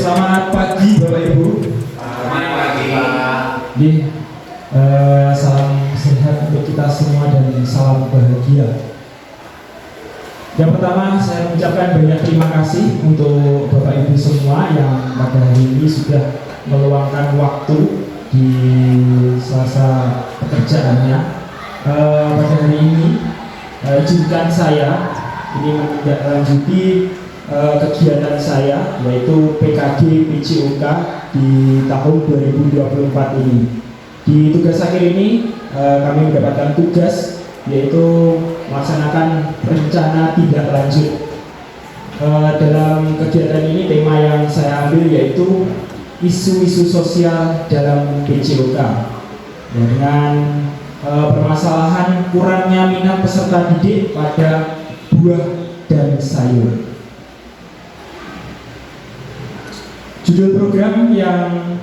selamat pagi Bapak Ibu. Selamat pagi Pak. Salam sehat untuk kita semua dan salam bahagia. Yang pertama saya mengucapkan banyak terima kasih untuk Bapak Ibu semua yang pada hari ini sudah meluangkan waktu di sela-sela pekerjaannya. Pada hari ini izinkan saya ini menindaklanjuti kegiatan saya, yaitu PKG PCOK di tahun 2024 ini. Di tugas akhir ini kami mendapatkan tugas, yaitu melaksanakan rencana tindak lanjut. Dalam kegiatan ini tema yang saya ambil yaitu isu-isu sosial dalam PCOK, dengan permasalahan kurangnya minat peserta didik pada buah dan sayur. Judul program yang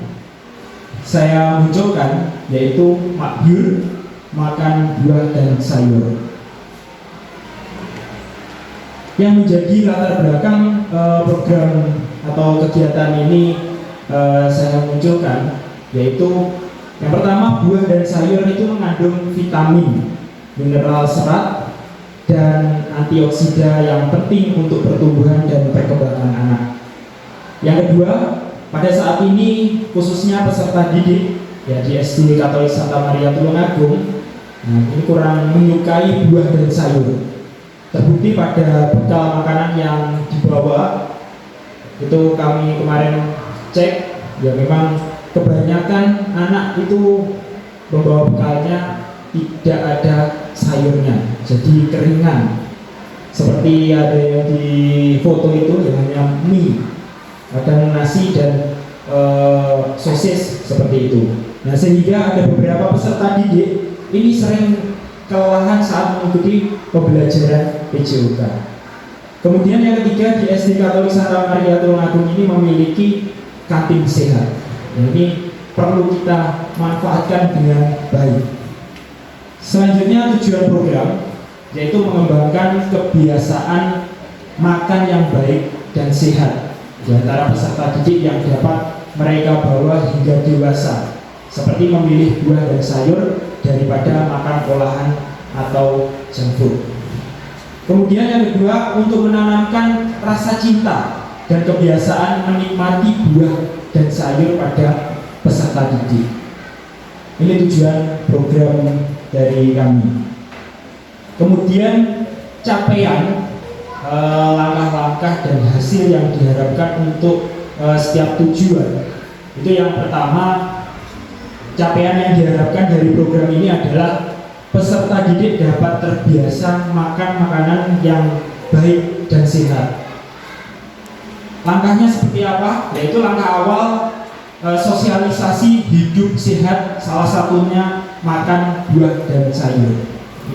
saya munculkan yaitu Makyur, makan buah dan sayur. Yang menjadi latar belakang program atau kegiatan ini saya munculkan yaitu yang pertama, buah dan sayur itu mengandung vitamin, mineral, serat, dan antioksida yang penting untuk pertumbuhan dan perkembangan anak. Yang kedua, pada saat ini khususnya peserta didik ya di SD Katolik Santa Maria Tulungagung, ini kurang menyukai buah dan sayur. Terbukti pada bekal makanan yang dibawa itu kami kemarin cek, ya memang kebanyakan anak itu membawa bekalnya tidak ada sayurnya, jadi keringan. Seperti ada yang di foto itu yang hanya mie, kadang nasi dan sosis seperti itu. Nah, sehingga ada beberapa peserta didik ini sering kelelahan saat mengikuti pembelajaran PCOK. Kemudian yang ketiga, di SD Katolik Santa Maria Tulungagung ini memiliki kantin sehat. Nah, ini perlu kita manfaatkan dengan baik. Selanjutnya tujuan program yaitu mengembangkan kebiasaan makan yang baik dan sehat di antara peserta didik yang dapat mereka bawa hingga dewasa, seperti memilih buah dan sayur daripada makan olahan atau junk food. Kemudian yang kedua, untuk menanamkan rasa cinta dan kebiasaan menikmati buah dan sayur pada peserta didik. Ini tujuan program dari kami. Kemudian capaian, langkah-langkah dan hasil yang diharapkan untuk setiap tujuan. Itu yang pertama, capaian yang diharapkan dari program ini adalah peserta didik dapat terbiasa makan makanan yang baik dan sehat. Langkahnya seperti apa? Yaitu langkah awal, sosialisasi hidup sehat, salah satunya makan buah dan sayur.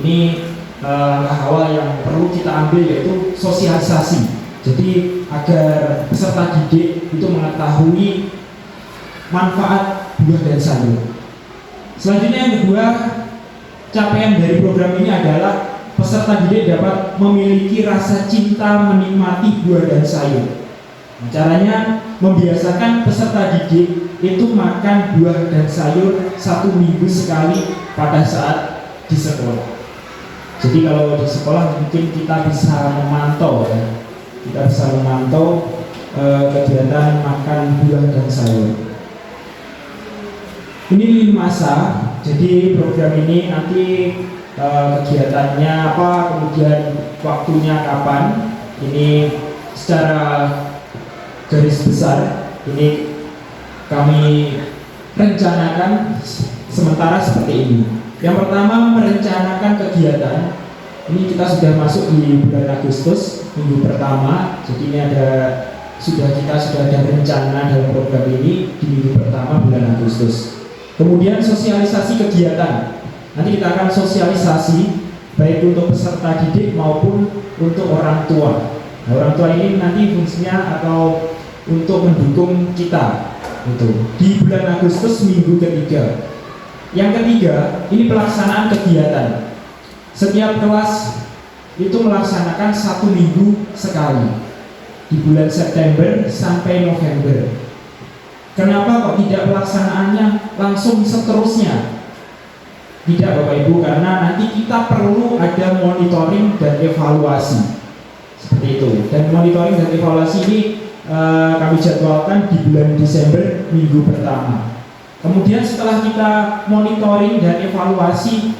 Ini langkah awal yang perlu kita ambil, yaitu sosialisasi. Jadi agar peserta didik itu mengetahui manfaat buah dan sayur. Selanjutnya yang kedua, capaian dari program ini adalah peserta didik dapat memiliki rasa cinta menikmati buah dan sayur. Caranya membiasakan peserta didik itu makan buah dan sayur 1 minggu sekali pada saat di sekolah. Jadi kalau di sekolah mungkin kita bisa memantau ya, kita bisa memantau kegiatan makan buah dan sayur. Ini lini masa, jadi program ini nanti kegiatannya apa, kemudian waktunya kapan, ini secara garis besar ini kami rencanakan sementara seperti ini. Yang pertama, merencanakan kegiatan. Ini kita sudah masuk di bulan Agustus, minggu pertama. Jadi ini kita sudah ada rencana dalam program ini di minggu pertama bulan Agustus. Kemudian sosialisasi kegiatan. Nanti kita akan sosialisasi baik untuk peserta didik maupun untuk orang tua. Nah, orang tua ini nanti fungsinya atau untuk mendukung kita itu di bulan Agustus minggu ketiga. Yang ketiga, ini pelaksanaan kegiatan. Setiap kelas itu melaksanakan 1 minggu sekali. di bulan September sampai November. Kenapa kok tidak pelaksanaannya langsung seterusnya? Tidak Bapak Ibu, karena nanti kita perlu ada monitoring dan evaluasi seperti itu. Dan monitoring dan evaluasi ini kami jadwalkan di bulan Desember minggu pertama. Kemudian setelah kita monitoring dan evaluasi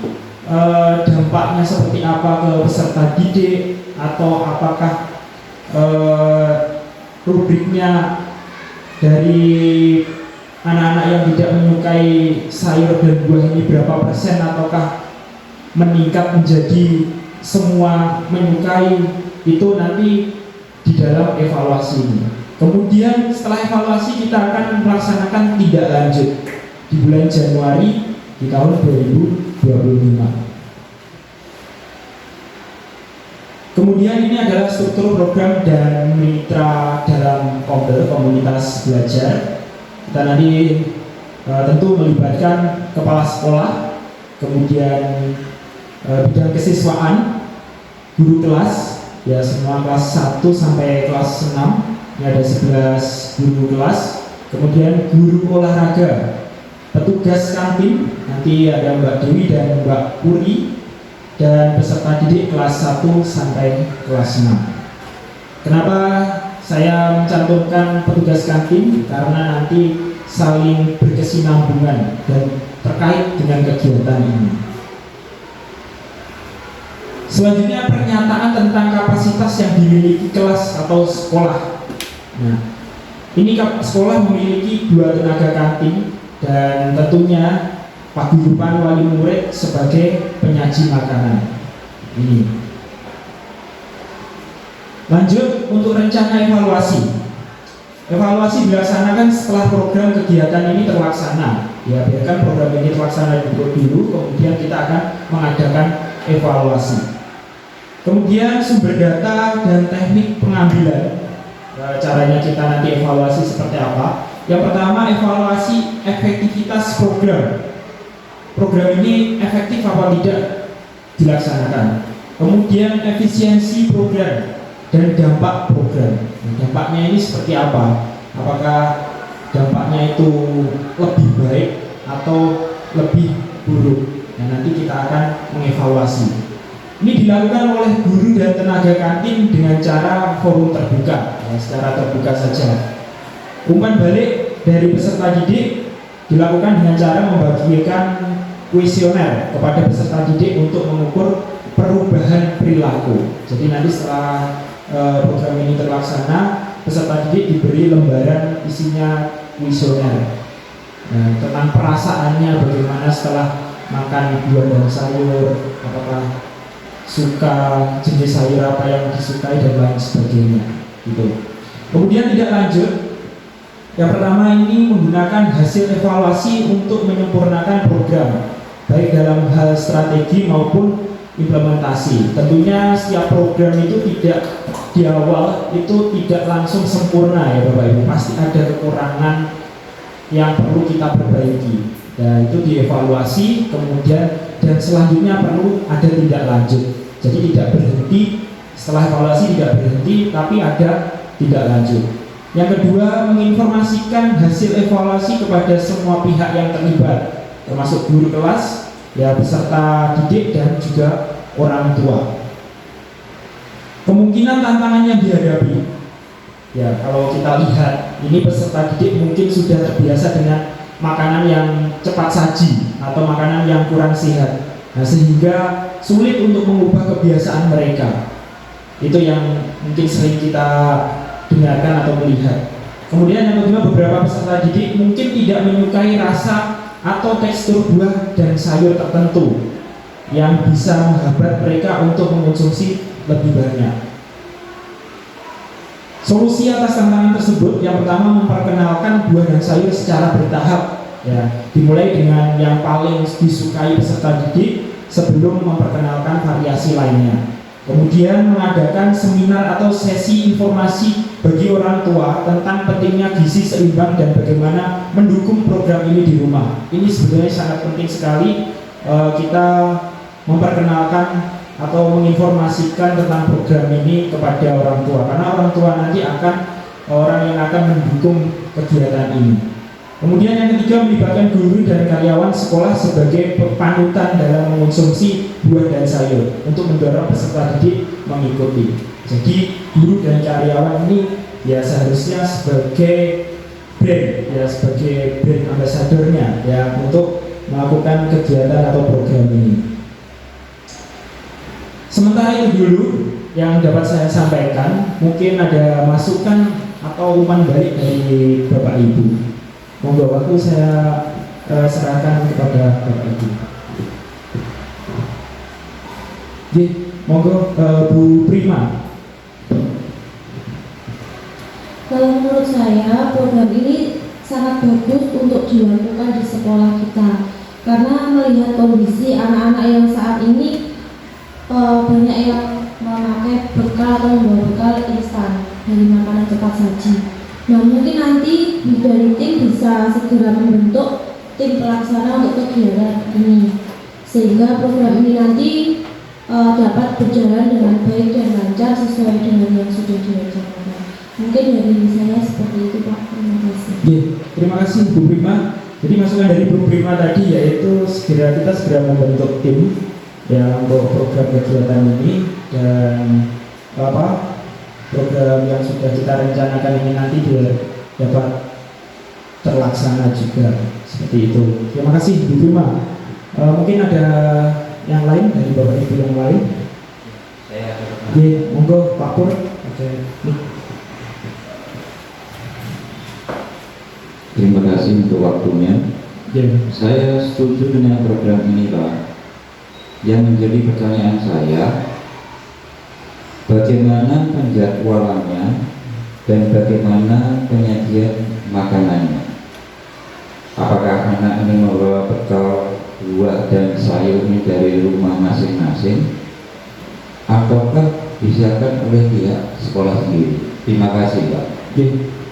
dampaknya seperti apa ke peserta didik, atau apakah rubriknya dari anak-anak yang tidak menyukai sayur dan buah ini berapa persen, ataukah meningkat menjadi semua menyukai, itu nanti di dalam evaluasi ini. Kemudian setelah evaluasi kita akan melaksanakan tindak lanjut di bulan Januari di tahun 2025. Kemudian ini adalah struktur program dan mitra dalam KOMBEL, komunitas belajar. Kita nanti tentu melibatkan kepala sekolah, kemudian bidang kesiswaan, guru kelas, ya semua kelas 1 sampai kelas 6. Ini ada 11 guru kelas, kemudian guru olahraga, petugas kantin, nanti ada Mbak Dewi dan Mbak Puri, dan peserta didik kelas 1 sampai kelas 6. Kenapa saya mencantumkan petugas kantin? Karena nanti saling berkesinambungan dan terkait dengan kegiatan ini. Selanjutnya pernyataan tentang kapasitas yang dimiliki kelas atau sekolah. Nah, ini sekolah memiliki 2 tenaga kantin dan tentunya paguyuban wali murid sebagai penyaji makanan. Ini. Lanjut untuk rencana evaluasi. Evaluasi dilaksanakan setelah program kegiatan ini terlaksana. Ya, biarkan program ini terlaksana dulu, kemudian kita akan mengadakan evaluasi. Kemudian sumber data dan teknik pengambilan. Caranya kita nanti evaluasi seperti apa? Yang pertama, evaluasi efektivitas program. Program ini efektif apa tidak dilaksanakan. Kemudian efisiensi program dan dampak program. Dampaknya ini seperti apa? Apakah dampaknya itu lebih baik atau lebih buruk? Nah, nanti kita akan mengevaluasi. Ini dilakukan oleh guru dan tenaga kantin dengan cara forum terbuka, ya, secara terbuka saja. Umpan balik dari peserta didik dilakukan dengan cara membagikan kuesioner kepada peserta didik untuk mengukur perubahan perilaku. Jadi nanti setelah program ini terlaksana, peserta didik diberi lembaran isinya kuesioner. Nah, tentang perasaannya bagaimana setelah makan buah dan sayur, apakah suka jenis sayur apa yang disukai dan lain sebagainya. Gitu. Kemudian tidak lanjut. Yang pertama ini menggunakan hasil evaluasi untuk menyempurnakan program, baik dalam hal strategi maupun implementasi. Tentunya setiap program itu tidak di awal itu tidak langsung sempurna ya Bapak Ibu, pasti ada kekurangan yang perlu kita perbaiki. Dan itu dievaluasi, kemudian dan selanjutnya perlu ada tindak lanjut. Jadi tidak berhenti, setelah evaluasi tidak berhenti, tapi ada tindak lanjut. Yang kedua, menginformasikan hasil evaluasi kepada semua pihak yang terlibat, termasuk guru kelas, ya peserta didik dan juga orang tua. Kemungkinan tantangan yang dihadapi, ya kalau kita lihat ini peserta didik mungkin sudah terbiasa dengan makanan yang cepat saji atau makanan yang kurang sehat, nah sehingga sulit untuk mengubah kebiasaan mereka. Itu yang mungkin sering kita dengarkan atau melihat. Kemudian yang kedua, beberapa peserta didik mungkin tidak menyukai rasa atau tekstur buah dan sayur tertentu yang bisa menghambat mereka untuk mengonsumsi lebih banyak. Solusi atas tantangan tersebut, yang pertama memperkenalkan buah dan sayur secara bertahap, ya, dimulai dengan yang paling disukai peserta didik sebelum memperkenalkan variasi lainnya. Kemudian mengadakan seminar atau sesi informasi bagi orang tua tentang pentingnya gizi seimbang dan bagaimana mendukung program ini di rumah. Ini sebenarnya sangat penting sekali kita memperkenalkan atau menginformasikan tentang program ini kepada orang tua, karena orang tua nanti akan orang yang akan mendukung kegiatan ini. Kemudian yang ketiga, melibatkan guru dan karyawan sekolah sebagai panutan dalam mengonsumsi buah dan sayur untuk mendorong peserta didik mengikuti. Jadi guru dan karyawan ini ya seharusnya sebagai brand ambasadornya ya untuk melakukan kegiatan atau program ini. Sementara itu dulu yang dapat saya sampaikan. Mungkin ada masukan atau umpan balik dari Bapak Ibu. Monggo, waktu saya serahkan kepada Bapak Ibu. Monggo, Bu Prima. Kalau menurut saya program ini sangat bagus untuk dilakukan di sekolah kita, karena melihat kondisi anak-anak yang saat ini banyak yang memakai bekal atau membawa bekal instan dari makanan cepat saji. Nah, mungkin nanti dari tim bisa segera membentuk tim pelaksana untuk kegiatan ini, sehingga program ini nanti dapat berjalan dengan baik dan lancar sesuai dengan yang sudah direncanakan. Mungkin dari saya seperti itu, Pak. Terima kasih. Terima kasih Bu Prima. Jadi masukan dari Bu Prima tadi yaitu kita segera membentuk tim yang untuk program kegiatan ini, dan program yang sudah kita rencanakan ini nanti dapat terlaksana juga seperti itu. Terima kasih Bu Prima. Mungkin ada yang lain dari Bapak Ibu yang lain? Saya ada. Monggo Pak Pur. Terima kasih untuk waktunya. Saya setuju dengan program ini, Pak. Yang menjadi pertanyaan saya, bagaimana penjadwalannya dan bagaimana penyajian makanannya? Apakah anak ini membawa bekal buah dan sayur ini dari rumah masing-masing, ataukah disediakan oleh pihak sekolah sendiri? Terima kasih, Pak.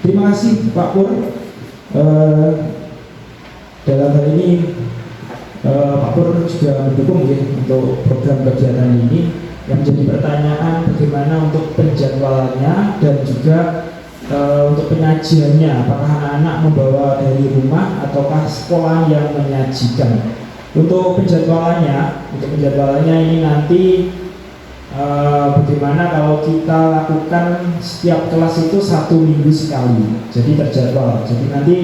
Terima kasih Pak Pur. Dalam hal ini Pak Pur juga mendukung ya untuk program kegiatan ini. Yang menjadi pertanyaan bagaimana untuk penjadwalannya dan juga untuk penyajiannya, apakah anak-anak membawa dari rumah ataukah sekolah yang menyajikan. Untuk penjadwalannya ini nanti bagaimana kalau kita lakukan setiap kelas itu 1 minggu sekali, jadi terjadwal. Jadi nanti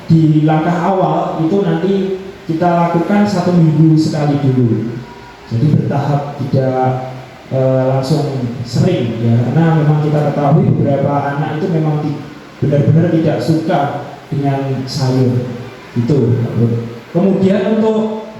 di langkah awal itu nanti kita lakukan 1 minggu sekali dulu, jadi bertahap, tidak langsung sering ya, karena memang kita ketahui beberapa anak itu memang benar-benar tidak suka dengan sayur itu. Kemudian untuk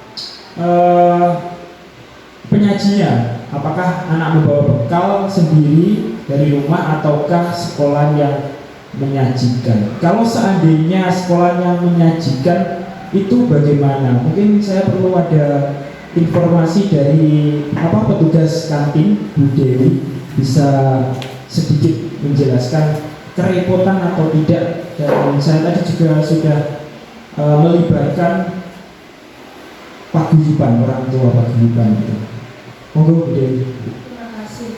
penyajinya, apakah anak membawa bekal sendiri dari rumah ataukah sekolah yang menyajikan? Kalau seandainya sekolah yang menyajikan itu bagaimana? Mungkin saya perlu ada informasi dari petugas kantin, Bu Dewi, bisa sedikit menjelaskan kerepotan atau tidak. Dan saya tadi juga sudah melibatkan paguyuban, orang tua paguyuban itu. Monggo Bu Dewi. Terima kasih.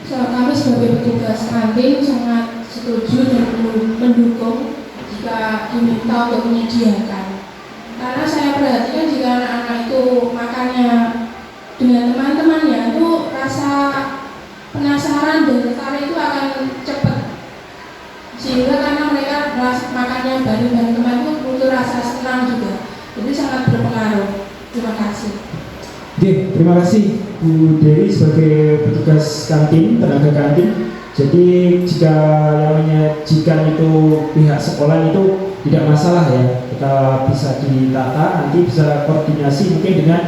Kami sebagai petugas kantin sangat setuju dan mendukung jika diminta untuk menyediakan. Karena saya perhatikan jika anak-anak itu makannya dengan teman-temannya, itu rasa penasaran dan tertarik itu akan cepat. Sehingga karena mereka makannya bareng dengan teman itu butuh rasa senang juga. Jadi sangat berpengaruh. Terima kasih. Terima kasih Bu Dewi sebagai petugas kantin, tenaga kantin. Jadi jika yang menyajikan itu pihak sekolah itu tidak masalah ya, kita bisa ditata, nanti bisa koordinasi mungkin dengan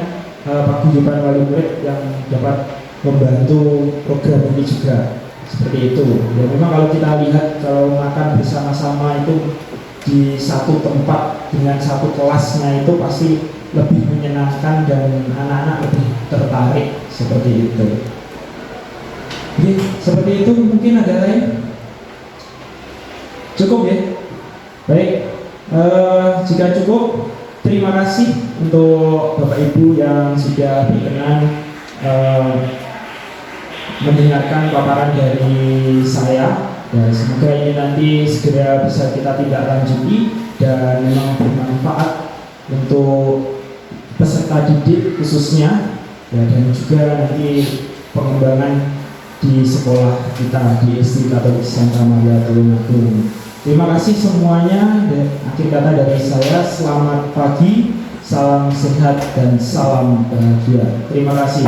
paguyuban wali murid yang dapat membantu program ini juga, seperti itu. Ya memang kalau kita lihat kalau makan bersama-sama itu di satu tempat dengan satu kelasnya itu pasti lebih menyenangkan dan anak-anak lebih tertarik, seperti itu. Oke, seperti itu. Mungkin ada lain? Cukup ya? Baik, jika cukup, terima kasih untuk Bapak Ibu yang sudah berkenan mendengarkan paparan dari saya. Dan semoga ini nanti segera bisa kita tindak lanjuti dan memang bermanfaat untuk peserta didik khususnya, ya, dan juga nanti pengembangan di sekolah kita di SD Katolik Santa Maria Tulungagung. Terima kasih semuanya. Dan akhir kata dari saya, selamat pagi, salam sehat dan salam bahagia. Terima kasih.